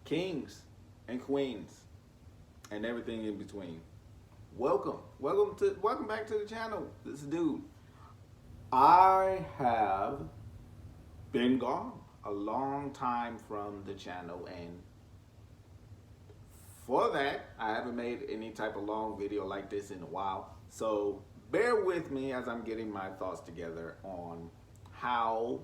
kings and queens and everything in between. Welcome back to the channel. This dude. I have been gone a long time from the channel, and for that I haven't made any type of long video like this in a while. So bear with me as I'm getting my thoughts together on how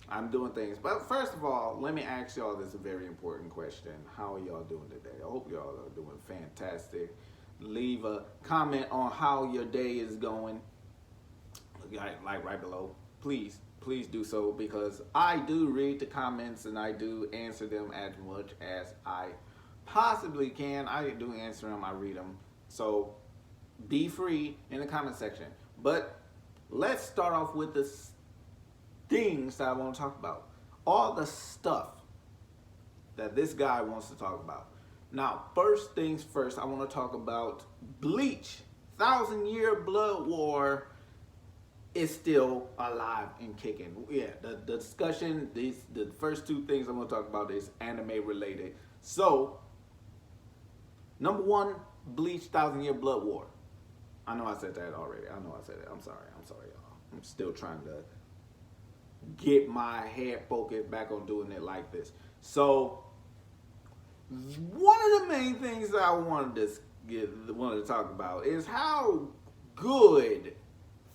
I'm doing things. But first of all, let me ask y'all this very important question. How are y'all doing today? I hope y'all are doing fantastic. Leave a comment on how your day is going, like right below. Please do so, because I do read the comments and I do answer them as much as I possibly can. I do answer them, I read them. So be free in the comment section. But let's start off with the things that I want to talk about. All the stuff that this guy wants to talk about. Now, first things first, I want to talk about Bleach. 1,000-Year Blood War is still alive and kicking. Yeah, the discussion, the first two things I'm going to talk about is anime related. So, number one, Bleach 1,000-Year Blood War. I know I said that already. I know I said it. I'm sorry, y'all. I'm still trying to get my head focused back on doing it like this. So, one of the main things that I wanted to talk about is how good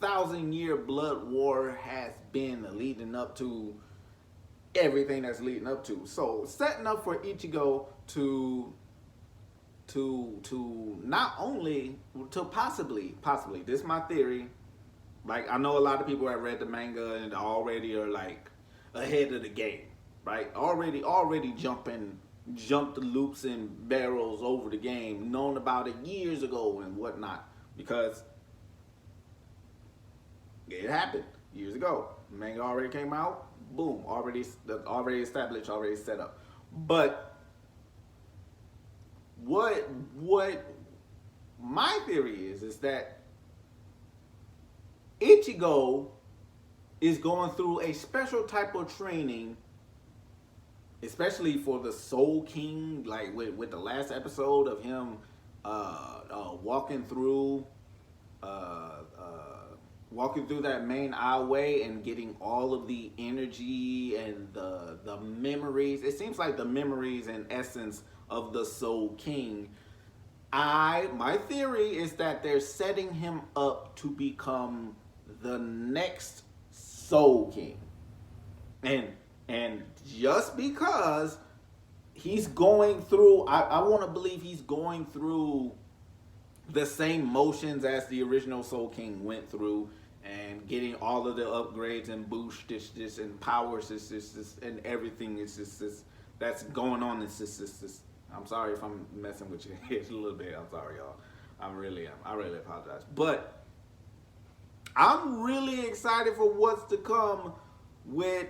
1,000-Year Blood War has been leading up to everything that's leading up to. So, setting up for Ichigo to not only to possibly, this is my theory. Like, I know a lot of people have read the manga and already are like ahead of the game, right? Already jumped the loops and barrels over the game, known about it years ago and whatnot, because it happened years ago. The manga already came out, boom, already established, already set up. But what my theory is that Ichigo is going through a special type of training, especially for the Soul King, like with the last episode of him walking through that main aisleway and getting all of the energy and the memories. It seems like the memories and essence of the Soul King. My theory is that they're setting him up to become the next Soul King. And just because he's going through, I want to believe he's going through the same motions as the original Soul King went through, and getting all of the upgrades and boosts and powers and everything is just that's going on. It's just I'm sorry if I'm messing with your head a little bit. I'm sorry, y'all. I really apologize. But I'm really excited for what's to come with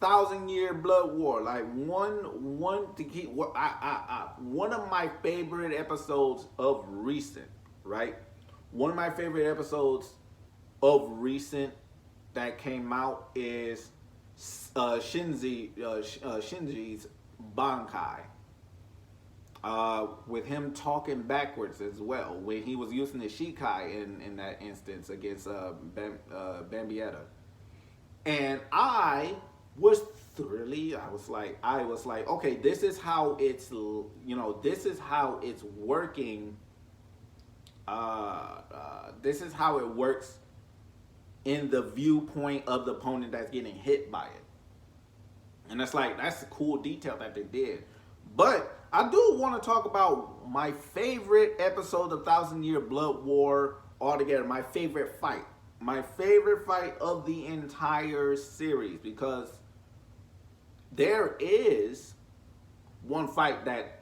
1,000-Year Blood War. Like one of my favorite episodes of recent, right? One of my favorite episodes of recent that came out is Shinji's Bankai. With him talking backwards as well, when he was using the Shikai in that instance against Bambietta. And I was like, okay, this is how it's working. This is how it works in the viewpoint of the opponent that's getting hit by it. And that's a cool detail that they did. But I do want to talk about my favorite episode of 1,000-Year Blood War altogether. My favorite fight. My favorite fight of the entire series. Because there is one fight that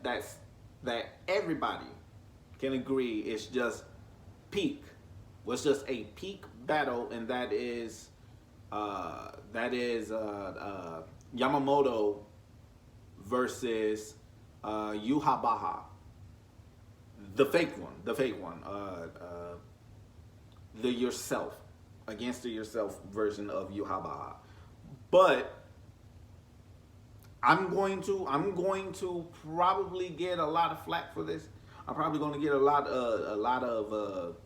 everybody can agree is just peak. Was just a peak battle, and that is Yamamoto versus Yuhabaha, the fake one, the yourself against the yourself version of Yuhabaha. But I'm going to probably get a lot of flack for this. I'm probably going to get a lot of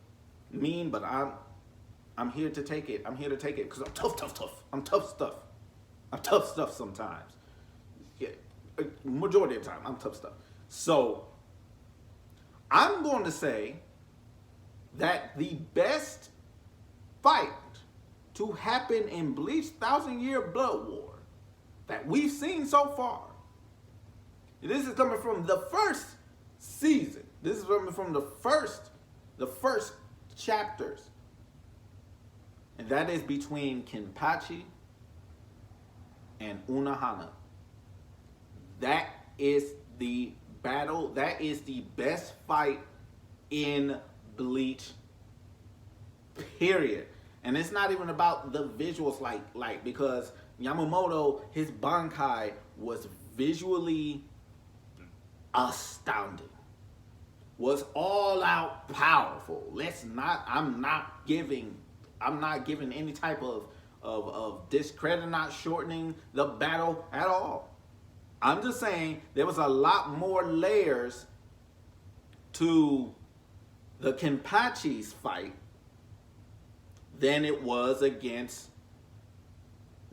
mean, but I'm here to take it. I'm here to take it because I'm tough. I'm tough stuff. I'm tough stuff sometimes. Yeah, majority of the time, I'm tough stuff. So I'm going to say that the best fight to happen in Bleach 1,000-Year Blood War that we've seen so far. This is coming from the first season. This is coming from the first chapters. And that is between Kenpachi and Unohana. That is the battle. That is the best fight in Bleach, period. And it's not even about the visuals, like because Yamamoto, his Bankai was visually astounding. Was all out powerful. I'm not giving any type of discredit, not shortening the battle at all. I'm just saying there was a lot more layers to the Kenpachi's fight than it was against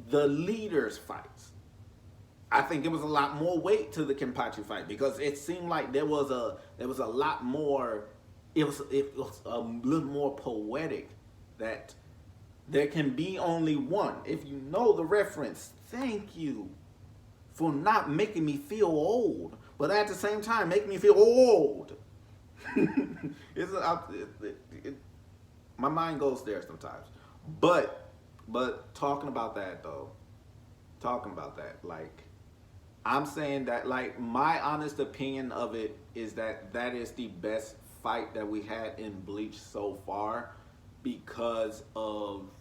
the leaders' fights. I think it was a lot more weight to the Kenpachi fight because it seemed like there was a lot more. It was a little more poetic that there can be only one. If you know the reference, thank you for not making me feel old, but at the same time making me feel old. My mind goes there sometimes. But talking about that, like, I'm saying that, like, my honest opinion of it is that is the best fight that we had in Bleach so far because of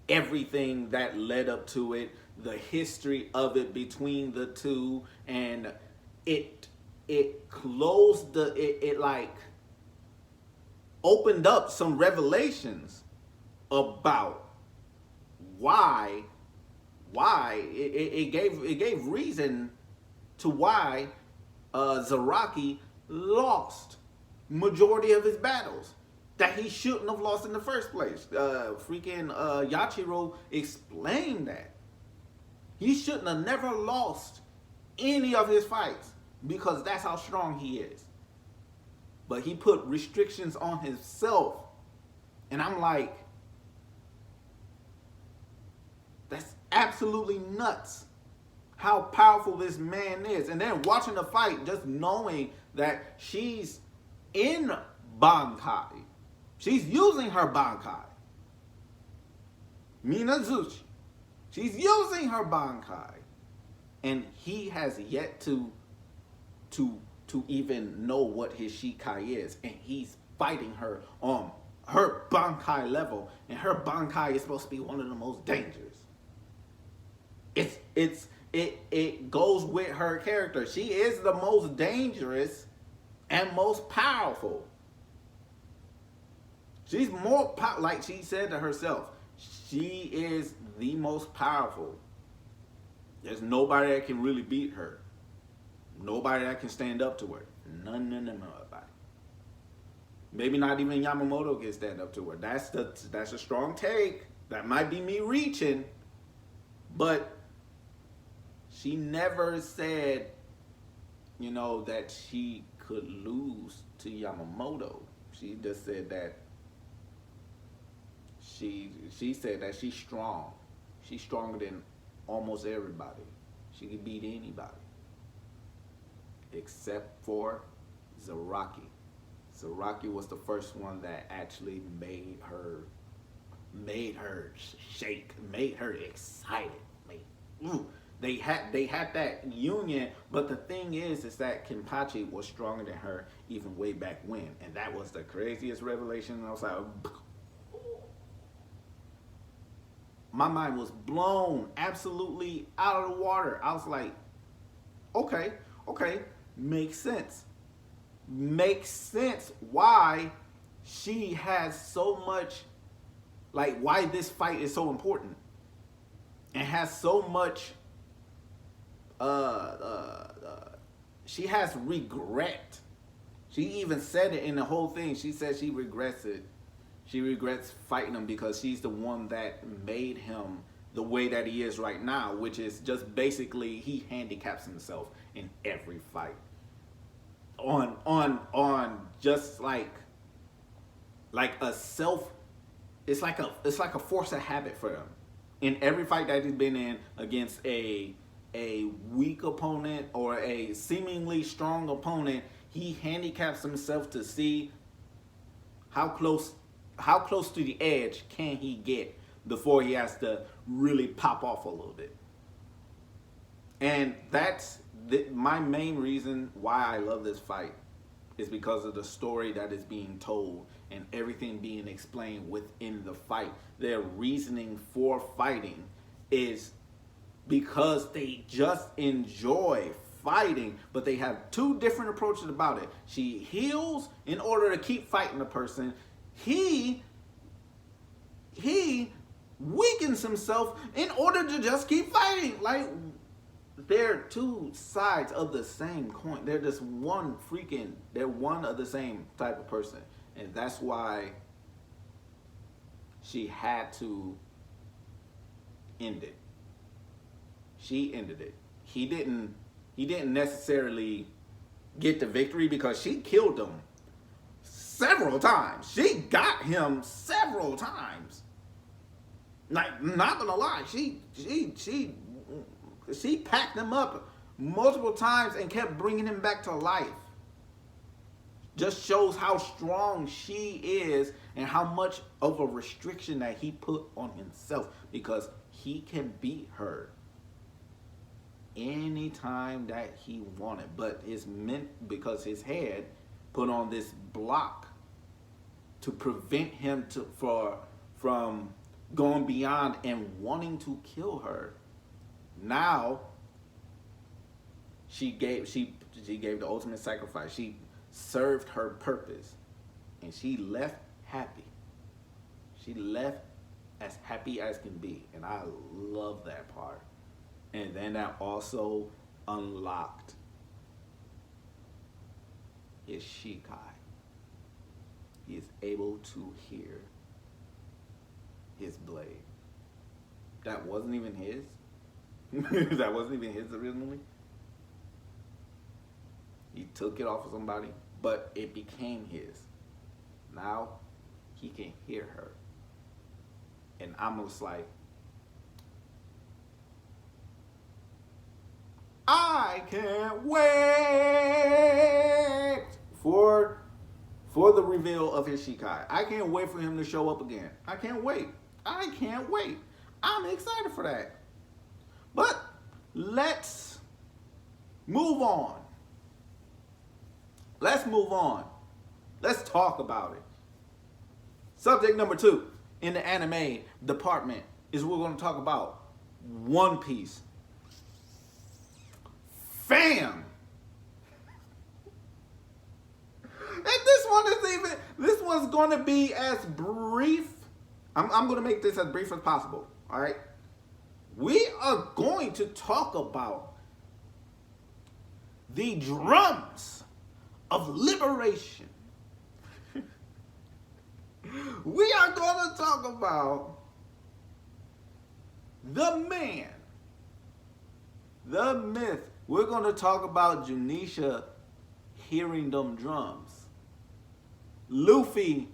everything that led up to it, the history of it between the two, and it closed it like opened up some revelations about why it gave reason to why Zaraki lost majority of his battles that he shouldn't have lost in the first place. Yachiro explained that he shouldn't have never lost any of his fights because that's how strong he is. But he put restrictions on himself, and I'm like, that's absolutely nuts how powerful this man is. And then watching the fight, just knowing that she's in Bankai. She's using her Bankai. Minazuchi. She's using her Bankai. And he has yet to even know what his Shikai is. And he's fighting her on her Bankai level. And her Bankai is supposed to be one of the most dangerous. It goes with her character. She is the most dangerous and most powerful. She's more like she said to herself, she is the most powerful. There's nobody that can really beat her. Nobody that can stand up to her. Nobody. Maybe not even Yamamoto can stand up to her. That's a strong take. That might be me reaching, but she never said, that she could lose to Yamamoto. She just said that she said that she's strong. She's stronger than almost everybody. She can beat anybody. Except for Zaraki. Zaraki was the first one that actually made her shake, made her excited. They had that union, but the thing is that Kenpachi was stronger than her even way back when, and that was the craziest revelation. I was like, my mind was blown absolutely out of the water. I was like, okay, makes sense. Makes sense why she has so much, like why this fight is so important. and has so much she has regret. She even said it in the whole thing. She said she regrets it. She regrets fighting him because she's the one that made him the way that he is right now, which is just basically he handicaps himself in every fight. On just like a self, it's like a force of habit for him. In every fight that he's been in against a weak opponent or a seemingly strong opponent, he handicaps himself to see how close to the edge can he get before he has to really pop off a little bit. And that's my main reason why I love this fight, is because of the story that is being told and everything being explained within the fight. Their reasoning for fighting is because they just enjoy fighting, but they have two different approaches about it. She heals in order to keep fighting the person. He weakens himself in order to just keep fighting. Like, they're two sides of the same coin. They're just they're one of the same type of person. And that's why she had to end it. She ended it. He didn't necessarily get the victory because she killed him several times. She got him several times. Like, not gonna lie, she packed him up multiple times and kept bringing him back to life. Just shows how strong she is and how much of a restriction that he put on himself, because he can beat her anytime that he wanted, but because his head put on this block to prevent him from going beyond and wanting to kill her. Now she gave the ultimate sacrifice. She served her purpose, and she left happy. She left as happy as can be, and I love that part. And then that also unlocked his Shikai. He is able to hear his blade. That wasn't even his. That wasn't even his originally. He took it off of somebody, but it became his. Now he can hear her. And I'm just like, I can't wait for the reveal of his Shikai. I can't wait for him to show up again. I can't wait. I'm excited for that. But let's move on. Let's talk about it. Subject number 2 in the anime department is we're going to talk about One Piece. Fam! And this one's going to be as brief. I'm going to make this as brief as possible. All right? We are going to talk about the drums of liberation. We are going to talk about the man, the myth. We're going to talk about Janisha hearing them drums. Luffy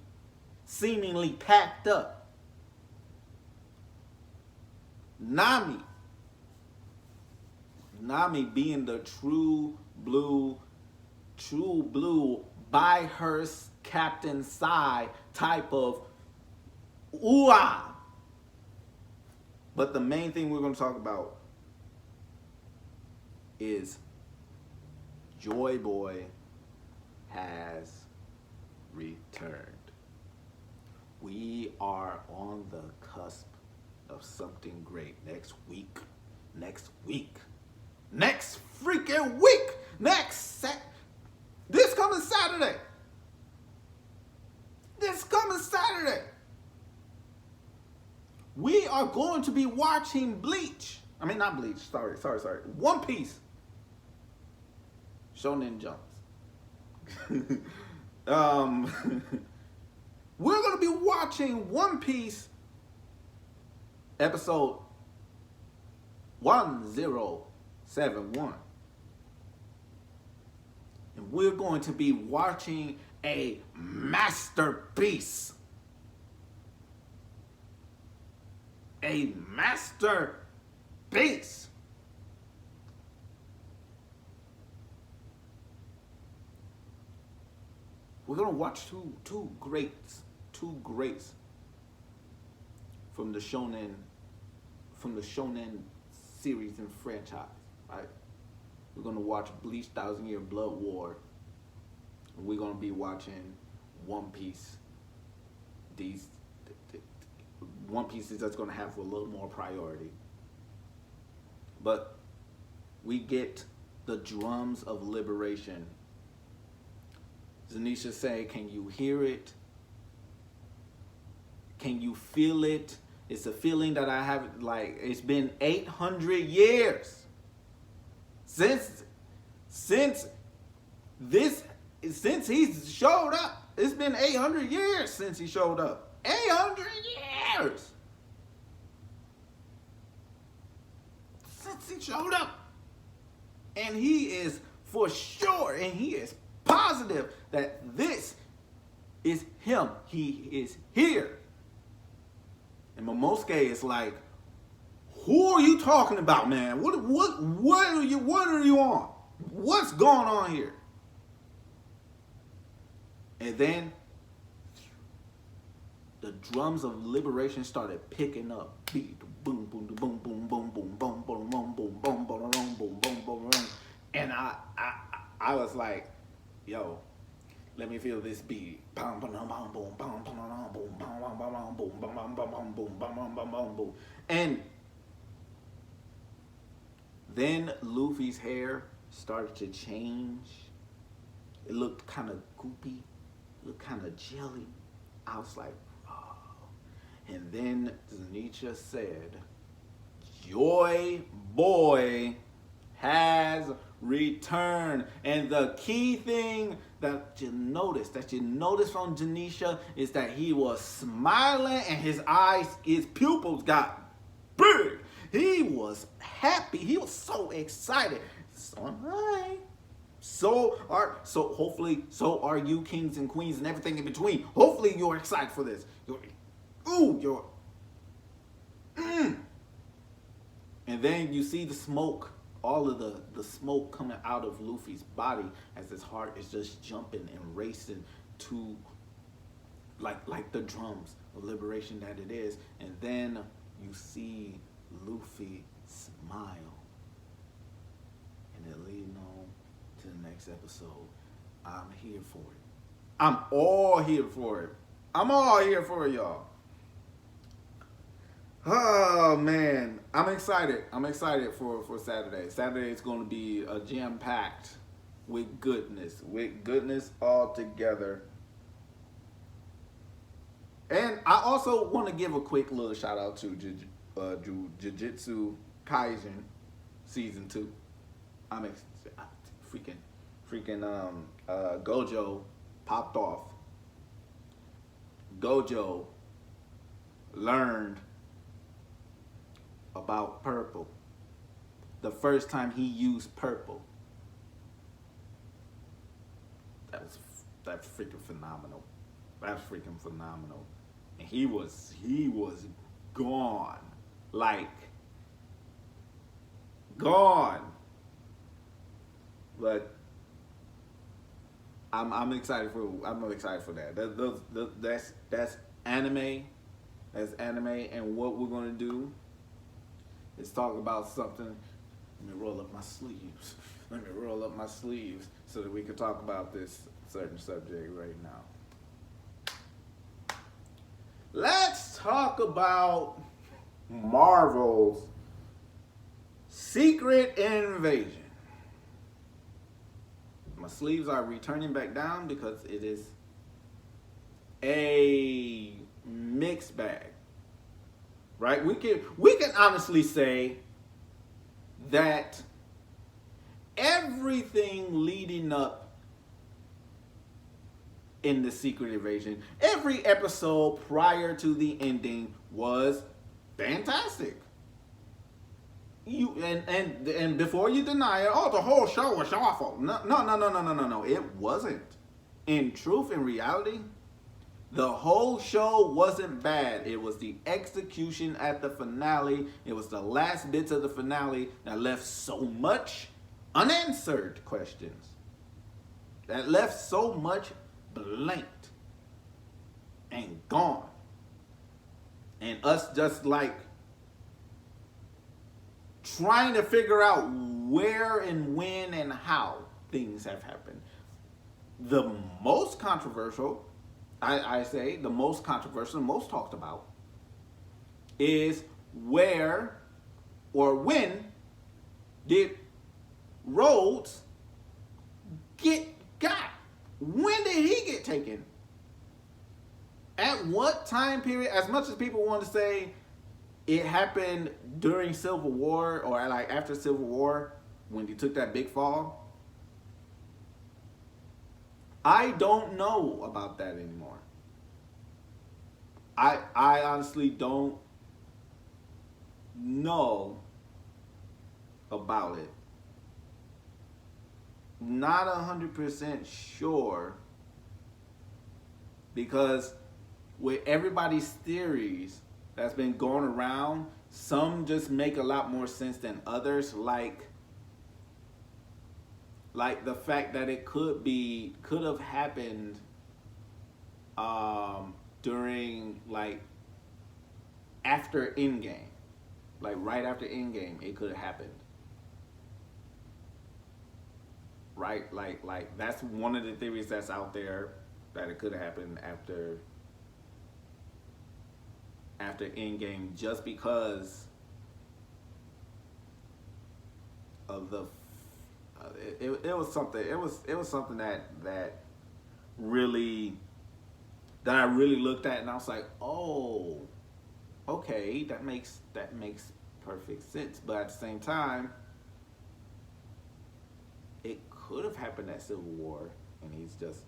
seemingly packed up. Nami being the true blue by her captain's side type of ooh-ah. But the main thing we're going to talk about is Joy Boy has returned. We are on the cusp of something great next freaking week, this coming Saturday. We are going to be watching Bleach. I mean, not Bleach. Sorry. One Piece. Shonen Jumps. We're going to be watching One Piece episode 1071. And we're going to be watching a masterpiece. A masterpiece. We're gonna watch two greats from the shonen series and franchise. Right? We're gonna watch Bleach 1,000-Year Blood War. And we're gonna be watching One Piece. One Piece is just gonna have a little more priority. But we get the drums of liberation. Zanisha say, can you hear it? Can you feel it? It's a feeling that I have, like, it's been 800 years since he's showed up. It's been 800 years since he showed up. 800 years since he showed up. And he is for sure, and he is positive that this is him. He is here. And Momosuke is like, who are you talking about, man? What are you on? What's going on here? And then the drums of liberation started picking up. Beat, boom, boom, boom, boom, boom, boom, boom, boom, boom, boom, boom, boom, boom, boom, boom, boom. And I was like, yo, let me feel this beat. And then Luffy's hair started to change. It looked kind of goopy. It looked kind of jelly. I was like, oh. And then Zanisha said, Joy Boy has returned. And the key thing that you noticed from Janisha is that he was smiling and his pupils got big. He was happy. He was so excited. So am I. So are you, kings and queens and everything in between. Hopefully you're excited for this. And then you see the smoke. All of the smoke coming out of Luffy's body as his heart is just jumping and racing to like the drums of liberation that it is. And then you see Luffy smile. And it leading on to the next episode. I'm here for it. I'm all here for it. I'm all here for it, y'all. Oh man, I'm excited. I'm excited for Saturday. Saturday is going to be a jam-packed with goodness all together. And I also want to give a quick little shout out to Jujutsu Kaisen season 2. I'm freaking Gojo popped off. Gojo learned about purple. The first time he used purple. That's freaking phenomenal. That's freaking phenomenal. And he was gone. Like gone. But I'm excited for that. That's anime. That's anime, and what we're gonna do is talk about something. Let me roll up my sleeves. So that we can talk about this certain subject right now. Let's talk about Marvel's Secret Invasion. My sleeves are returning back down because it is a mixed bag. right? We can honestly say that everything leading up in the Secret Invasion, every episode prior to the ending was fantastic. And before you deny it, oh, the whole show was awful. No. It wasn't. In truth, in reality, the whole show wasn't bad. It was the execution at the finale. It was the last bits of the finale that left so much unanswered questions. That left so much blanked and gone. And us just like trying to figure out where and when and how things have happened. The most controversial, I say, the most controversial, the most talked about, is where or when did Rhodes got? When did he get taken? At what time period? As much as people want to say it happened during Civil War or like after Civil War when he took that big fall, I don't know about that anymore. I honestly don't know about it. Not 100% sure, because with everybody's theories that's been going around, some just make a lot more sense than others, like the fact that it could have happened during like after Endgame, like right after Endgame, it could have happened. Right, like that's one of the theories that's out there, that it could have happened after Endgame, just because of the it was something that really, that I really looked at and I was like, oh, okay, that makes perfect sense. But at the same time, it could have happened at Civil War and he's just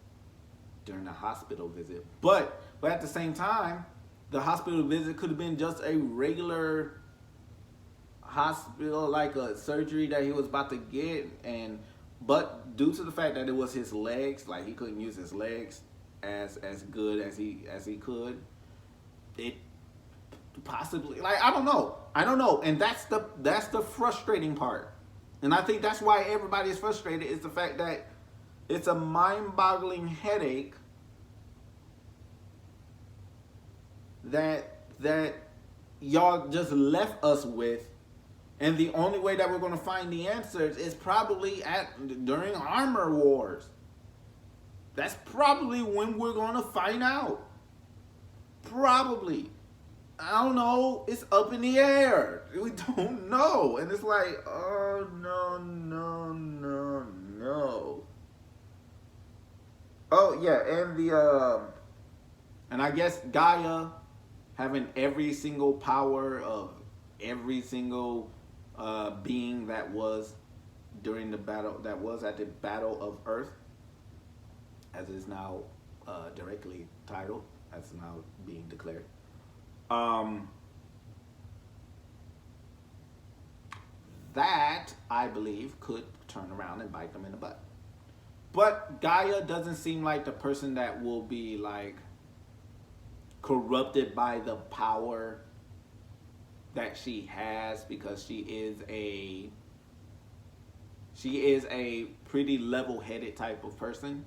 during a hospital visit. But at the same time, the hospital visit could have been just a regular hospital, like a surgery that he was about to get, but due to the fact that it was his legs, like he couldn't use his legs as good as he could, it possibly, like, I don't know, and that's the frustrating part, and I think that's why everybody is frustrated, is the fact that it's a mind-boggling headache that y'all just left us with. And the only way that we're going to find the answers is probably during Armor Wars. That's probably when we're going to find out. Probably. I don't know. It's up in the air. We don't know. And it's like, oh, no. Oh, yeah. And I guess Gaia having every single power of every single being that was during the battle, that was at the Battle of Earth, as it is now directly titled, as it's now being declared. That, I believe, could turn around and bite them in the butt. But Gaia doesn't seem like the person that will be like corrupted by the power that she has, because she is a pretty level-headed type of person.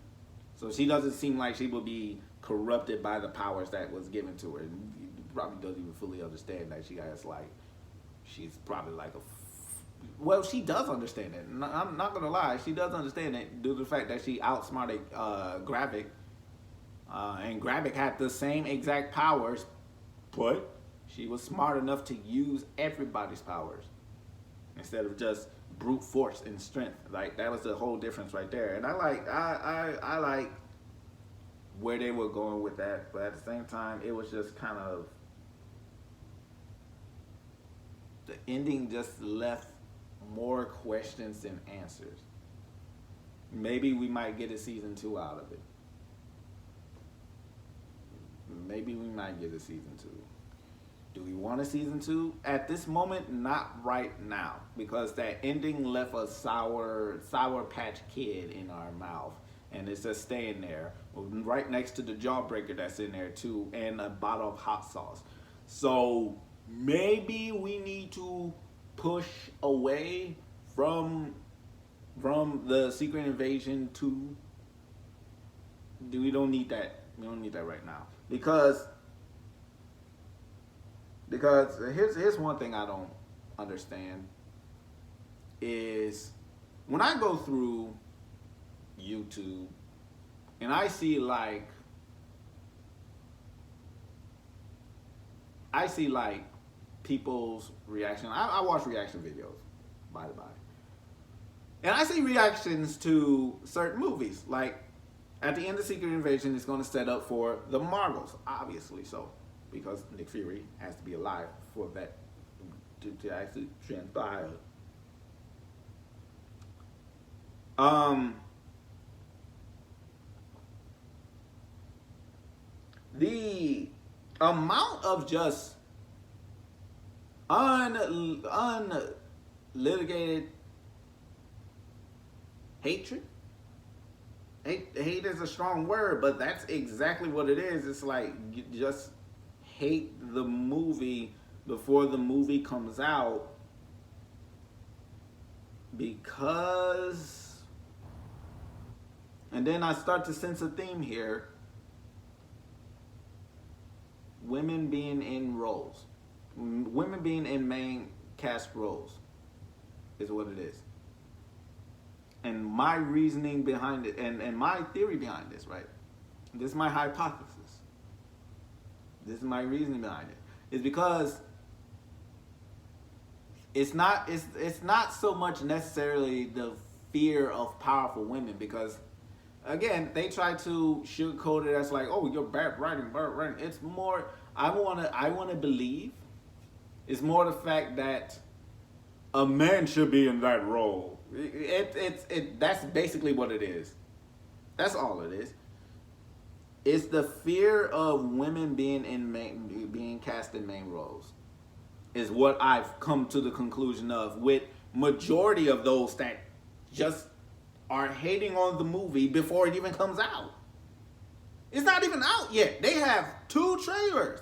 So she doesn't seem like she will be corrupted by the powers that was given to her. And probably doesn't even fully understand that she has, like, she's probably like well, she does understand it. I'm not gonna lie, she does understand it due to the fact that she outsmarted Gravik, and Gravik had the same exact powers, but she was smart enough to use everybody's powers instead of just brute force and strength. Like, that was the whole difference right there. And I like where they were going with that, but at the same time, it was just kind of ending just left more questions than answers. Maybe we might get a season 2 out of it. Maybe we might get a season 2. Do we want a season 2? At this moment, not right now. Because that ending left a sour patch kid in our mouth. And it's just staying there. Right next to the jawbreaker that's in there too. And a bottle of hot sauce. So maybe we need to push away from the Secret Invasion 2. We don't need that. We don't need that right now. Because here's one thing I don't understand is when I go through YouTube and I see like people's reaction. I watch reaction videos, by the by. And I see reactions to certain movies. Like, at the end of Secret Invasion, it's going to set up for the Marvels, obviously so. Because Nick Fury has to be alive for that to actually transpire. The amount of just unlitigated hatred. Hate is a strong word, but that's exactly what it is. It's like you just hate the movie before the movie comes out because, and then I start to sense a theme here. Women being in roles. Women being in main cast roles is what it is. And my reasoning behind it, and my theory behind this, right? This is my hypothesis. This is my reasoning behind it. Is because it's not so much necessarily the fear of powerful women, because again, they try to sugarcoat it as like, oh, you're bad writing. It's more, I wanna believe it's more the fact that a man should be in that role. That's basically what it is. That's all it is. It's the fear of women being cast in main roles is what I've come to the conclusion of, with majority of those that just are hating on the movie before it even comes out. It's not even out yet. They have 2 trailers.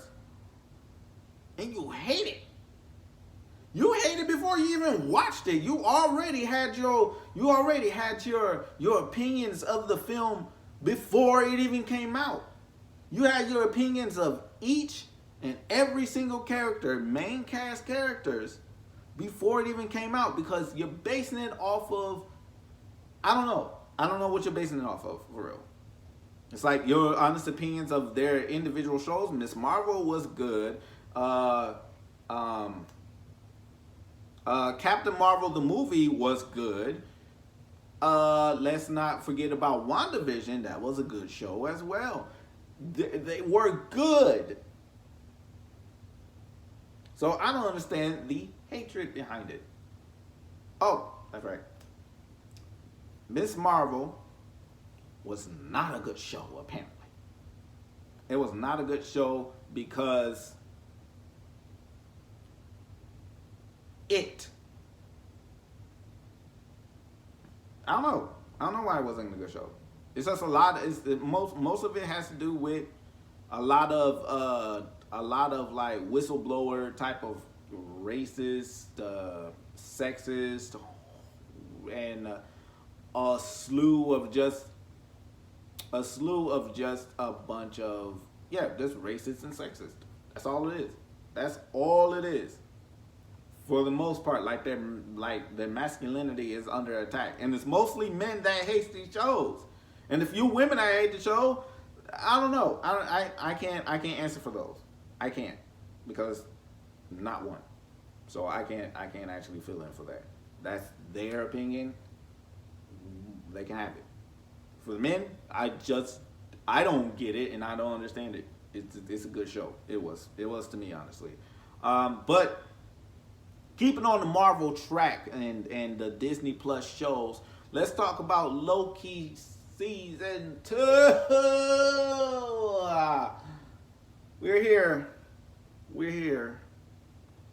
And you hate it. You hate it before you even watched it. You already had your opinions of the film before it even came out. You had your opinions of each and every single character, main cast characters, before it even came out, because you're basing it off of, I don't know what you're basing it off of, for real. It's like your honest opinions of their individual shows. Miss Marvel was good. Captain Marvel the movie was good. Let's not forget about WandaVision. That was a good show as well. They were good. So I don't understand the hatred behind it. Oh, that's right. Miss Marvel was not a good show, apparently. It was not a good show because I don't know why it wasn't a good show. It's just most of it has to do with a lot of like whistleblower type of racist, sexist, and a slew of just a bunch of just racist and sexist. That's all it is. That's all it is. For the most part, like their masculinity is under attack, and it's mostly men that hate these shows. And if you women that hate the show, I don't know. I can't answer for those. I can't, because not one. So I can't actually fill in for that. That's their opinion. They can have it. For the men, I don't get it and I don't understand it. It's a good show. It was to me, honestly. But keeping on the Marvel track and the Disney Plus shows, let's talk about Loki season 2. We're here. We're here.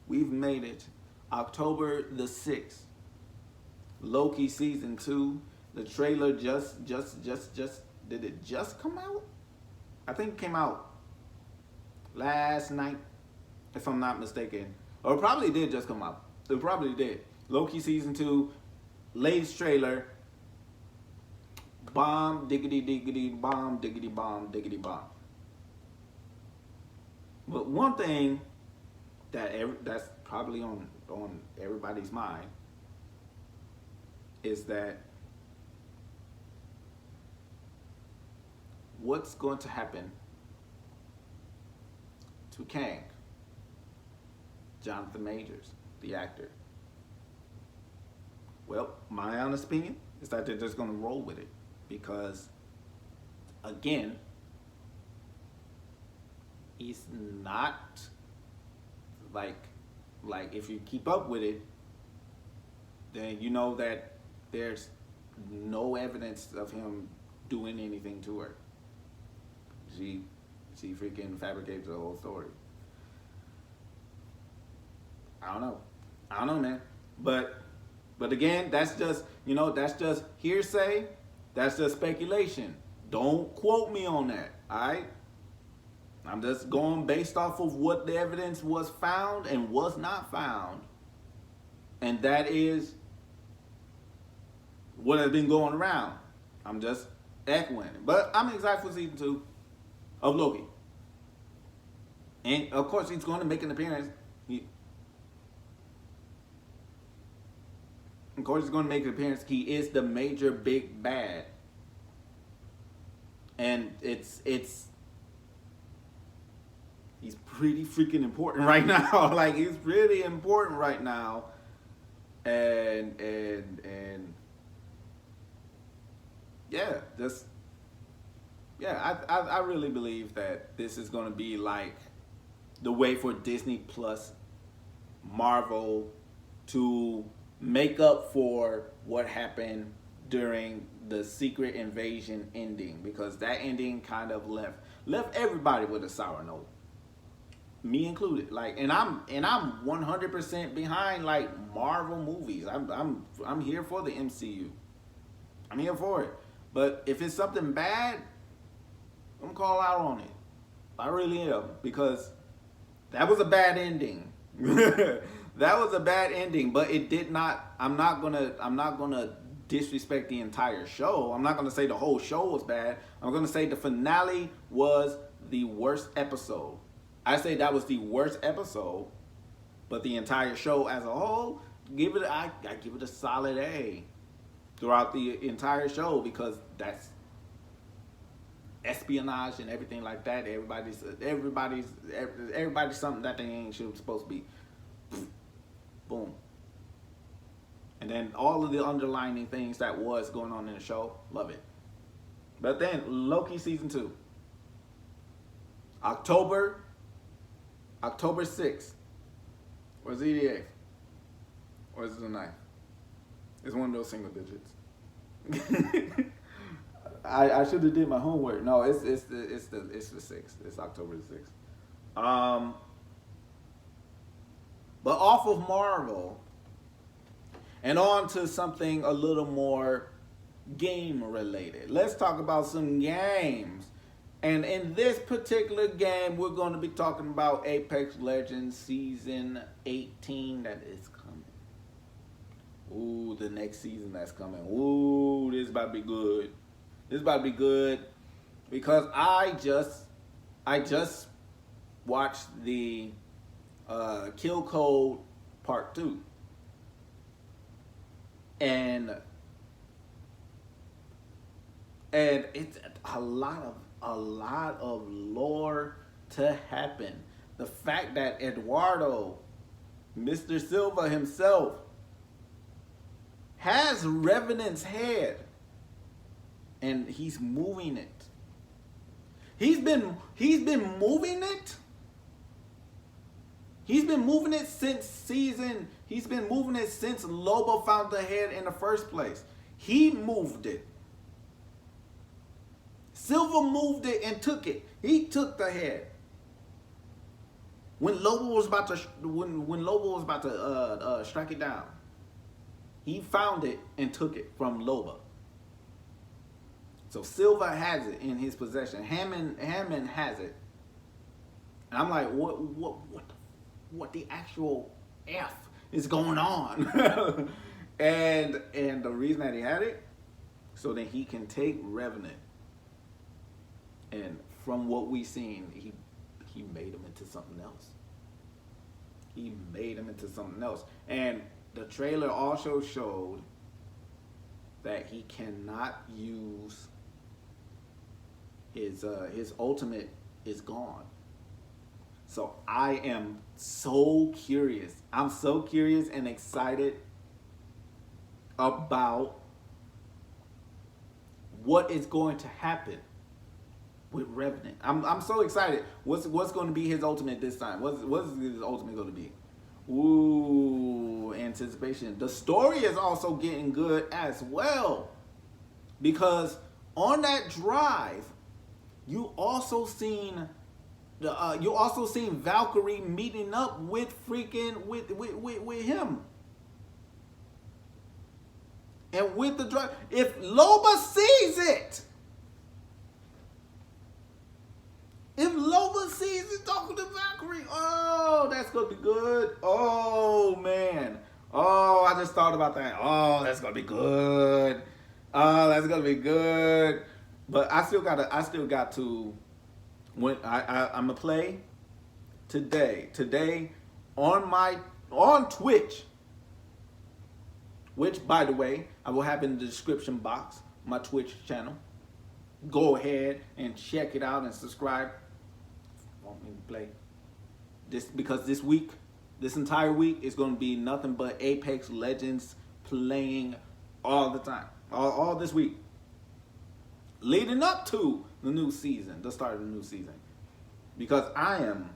We've made it. October the 6th. Loki season 2. The trailer just did it just come out? I think it came out last night, if I'm not mistaken. Or it probably did just come out. It probably did. Loki season 2, latest trailer. Bomb, diggity, diggity, bomb, diggity, bomb, diggity, bomb. But one thing that's probably on everybody's mind is that what's going to happen to Kang, Jonathan Majors, the actor? Well, my honest opinion is that they're just going to roll with it because, again, he's not like if you keep up with it, then you know that there's no evidence of him doing anything to her. She freaking fabricates the whole story. I don't know, man. But again, that's just hearsay. That's just speculation. Don't quote me on that. All right. I'm just going based off of what the evidence was found and was not found. And that is what has been going around. I'm just echoing it. But I'm excited for season 2 of Loki. And of course he's going to make an appearance. Of course he's going to make an appearance. He is the major big bad. And he's pretty freaking important right now. Like, he's really important right now. And yeah, I really believe that this is going to be like the way for Disney Plus, Marvel to make up for what happened during the Secret Invasion ending, because that ending kind of left everybody with a sour note, me included. Like, and I'm 100% behind like Marvel movies. I'm here for the MCU. I'm here for it. But if it's something bad, I'm gonna call out on it. I really am, because that was a bad ending. That was a bad ending, but it did not. I'm not gonna disrespect the entire show. I'm not gonna say the whole show was bad. I'm gonna say the finale was the worst episode. I say that was the worst episode, but the entire show as a whole, I give it a solid A throughout the entire show, because that's espionage and everything like that. Everybody's something that they ain't supposed to be. Boom. And then all of the underlining things that was going on in the show, love it. But then Loki season 2, October 6th. Or is it the 8th? Or is it the 9th? It's one of those single digits. I should have did my homework. No, it's the 6th. It's October the 6th. But off of Marvel and on to something a little more game related. Let's talk about some games. And in this particular game, we're going to be talking about Apex Legends Season 18 that is coming. Ooh, the next season that's coming. Ooh, this is about to be good. This is about to be good, because I just watched the Kill Code Part 2. And it's a lot of lore to happen. The fact that Eduardo, Mr. Silva himself, has Revenant's head, and he's moving it. He's been moving it He's been moving it he's been moving it since Loba found the head in the first place. He moved it. Silver moved it and took it. He took the head. When Loba was about to strike it down, he found it and took it from Loba. So Silva has it in his possession. Hammond has it. And I'm like, what the actual F is going on? and the reason that he had it, so that he can take Revenant. And from what we've seen, he made him into something else. He made him into something else. And the trailer also showed that he cannot use his ultimate is gone. So I am so curious. I'm so curious and excited about what is going to happen with Revenant. I'm so excited. What's going to be his ultimate this time? What's his ultimate going to be? Ooh, anticipation. The story is also getting good as well, because on that drive, you also seen Valkyrie meeting up with with him. And with the drive, if Loba sees it, talking to Valkyrie, oh, that's gonna be good. Oh man, oh, I just thought about that. Oh, that's gonna be good. Oh, that's gonna be good. But I still got to. When I'm gonna play today on Twitch, which, by the way, I will have in the description box, my Twitch channel. Go ahead and check it out and subscribe. Want me to play this, because this entire week is going to be nothing but Apex Legends playing all the time, all this week, leading up to the new season, the start of the new season, because I am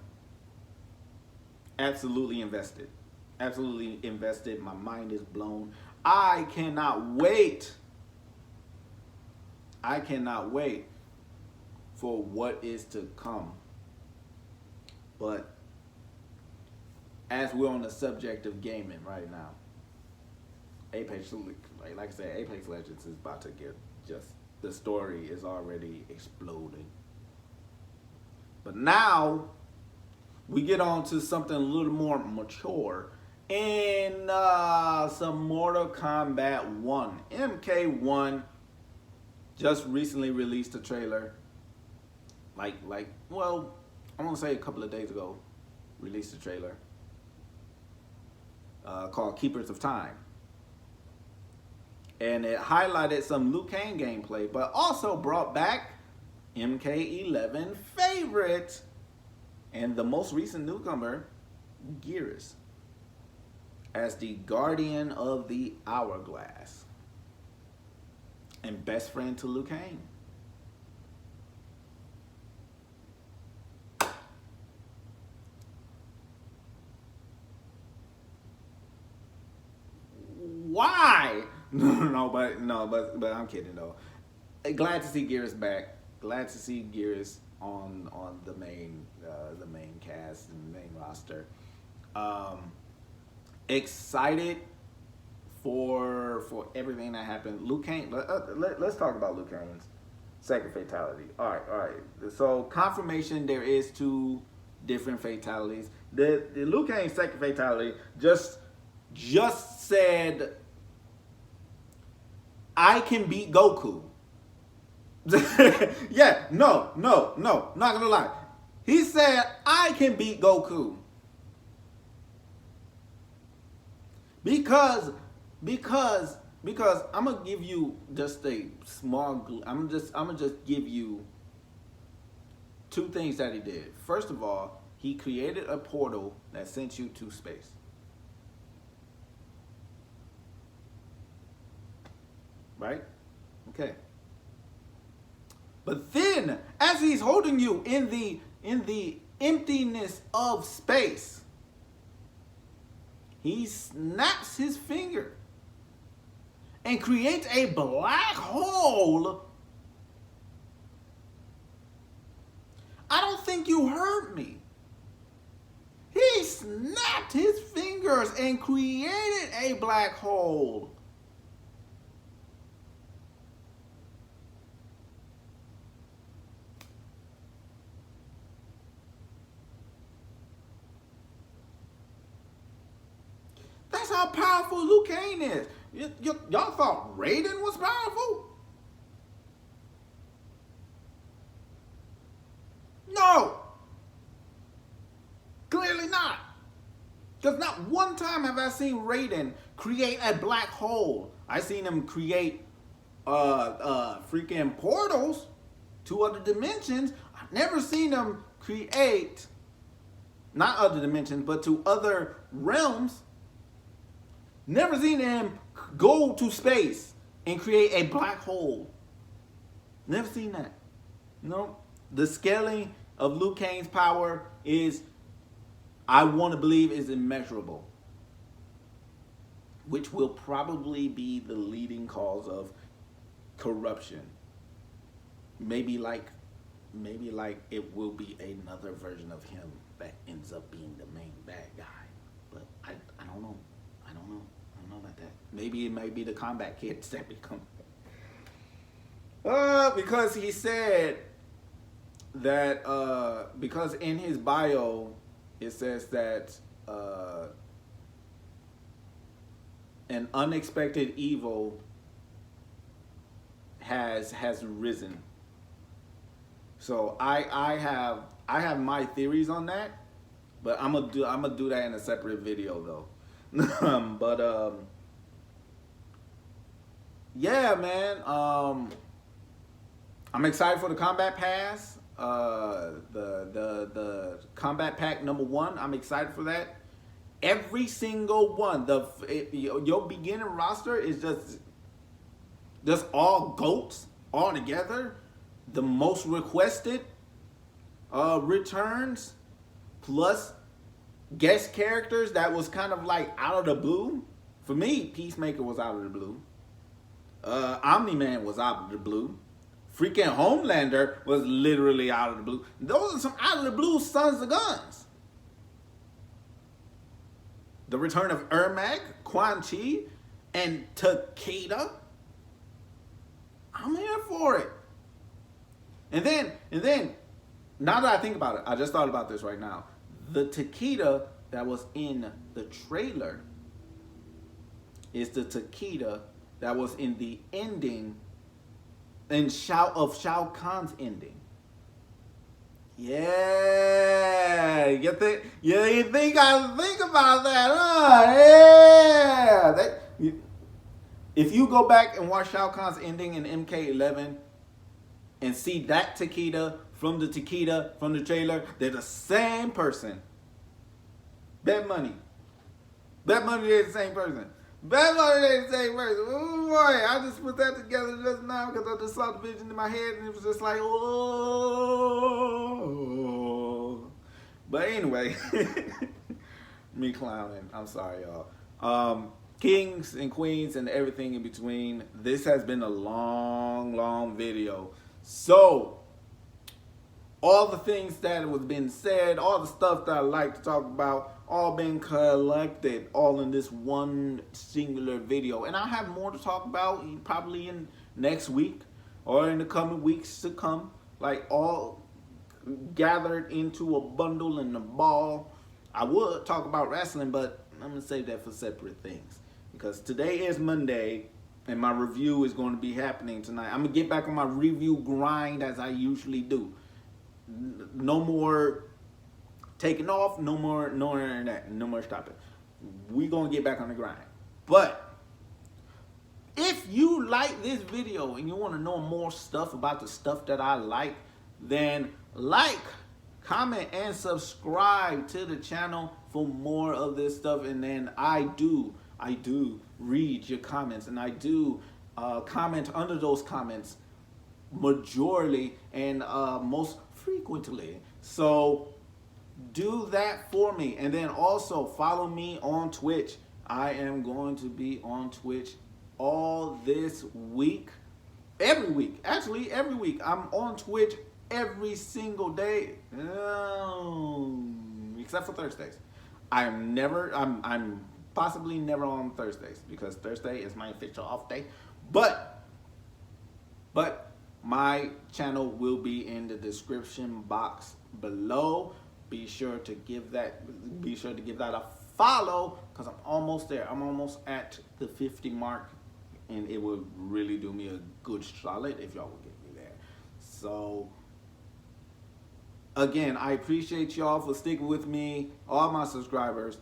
absolutely invested. My mind is blown. I cannot wait for what is to come. But as we're on the subject of gaming right now, Apex, like I said, Apex Legends is about to get the story is already exploding. But now we get on to something a little more mature in some Mortal Kombat 1. MK1 just recently released a trailer. Well, I want to say a couple of days ago, released a trailer called Keepers of Time. And it highlighted some Liu Kang gameplay, but also brought back MK11 favorite and the most recent newcomer, Geras, as the Guardian of the Hourglass and best friend to Liu Kang. Why? But I'm kidding though. Glad to see Geras back. Glad to see Geras on the main cast and the main roster. Excited for everything that happened. Liu Kang. Let's talk about Liu Kang's second fatality. All right. So confirmation, there is 2 different fatalities. The Liu Kang second fatality just said, I can beat Goku. Yeah, no, not gonna lie. He said, I can beat Goku. Because I'm gonna give you just a small. I'm gonna just give you 2 things that he did. First of all, he created a portal that sent you to space. Right? Okay. But then, as he's holding you in the emptiness of space, he snaps his finger and creates a black hole. I don't think you heard me. He snapped his fingers and created a black hole. That's how powerful Liu Kang is. Y'all thought Raiden was powerful? No. Clearly not. Because not one time have I seen Raiden create a black hole. I seen him create freaking portals to other dimensions. I've never seen him create, not other dimensions, but to other realms. Never seen him go to space and create a black hole. Never seen that. No. The scaling of Liu Kang's power is, I want to believe, is immeasurable. Which will probably be the leading cause of corruption. Maybe like it will be another version of him that ends up being the main bad guy. But I don't know. I don't know about that. Maybe it might be the combat kids that become. Because he said that because in his bio it says that an unexpected evil has risen. So I have my theories on that, but I'm gonna do that in a separate video though. But yeah, man. I'm excited for the combat pass. The combat pack #1. I'm excited for that. Every single one. Your beginner roster is just all goats all together. The most requested returns plus guest characters that was kind of like out of the blue. For me, Peacemaker was out of the blue. Omni-Man was out of the blue. Freaking Homelander was literally out of the blue. Those are some out of the blue sons of guns. The return of Ermac, Quan Chi, and Takeda. I'm here for it. And then, now that I think about it, I just thought about this right now. The Takeda that was in the trailer is the Takeda that was in the ending and Shao Kahn's ending. Yeah, you think I think about that, huh? Yeah. If you go back and watch Shao Kahn's ending in MK11 and see that Takeda from the trailer, they're the same person. Bet money they're the same person. Bet money they're the same person. Oh boy, I just put that together just now because I just saw the vision in my head and it was just like, oh. But anyway, me clowning. I'm sorry, y'all. Kings and queens and everything in between. This has been a long video. So, all the things that was been said, all the stuff that I like to talk about, all been collected all in this one singular video. And I'll have more to talk about probably in next week or in the coming weeks to come. Like all gathered into a bundle and a ball. I would talk about wrestling, but I'm going to save that for separate things. Because today is Monday and my review is going to be happening tonight. I'm going to get back on my review grind as I usually do. No more taking off, no more that, no more stopping. We gonna get back on the grind. But if you like this video and you want to know more stuff about the stuff that I like, then like, comment, and subscribe to the channel for more of this stuff. And then I do read your comments, and I do comment under those comments majorly and most frequently. So Do that for me. And then also follow me on Twitch. I am going to be on Twitch all this week. Every week. Actually, every week. I'm on Twitch every single day. Except for Thursdays. I'm possibly never on Thursdays because Thursday is my official off day. But my channel will be in the description box below. Be sure to give that a follow because I'm almost there. I'm almost at the 50 mark, and it would really do me a good solid if y'all would get me there. So again, I appreciate y'all for sticking with me, all my subscribers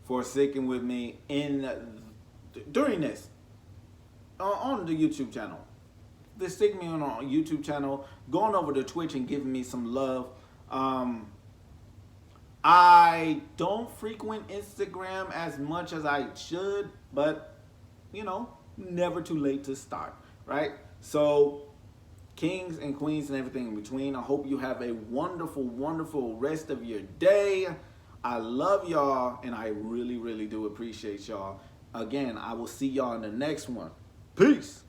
for sticking with me during this on the YouTube channel. They're sticking me on our YouTube channel, going over to Twitch and giving me some love. I don't frequent Instagram as much as I should, but you know, never too late to start, right? So kings and queens and everything in between, I hope you have a wonderful, wonderful rest of your day. I love y'all, and I really, really do appreciate y'all. Again, I will see y'all in the next one. Peace.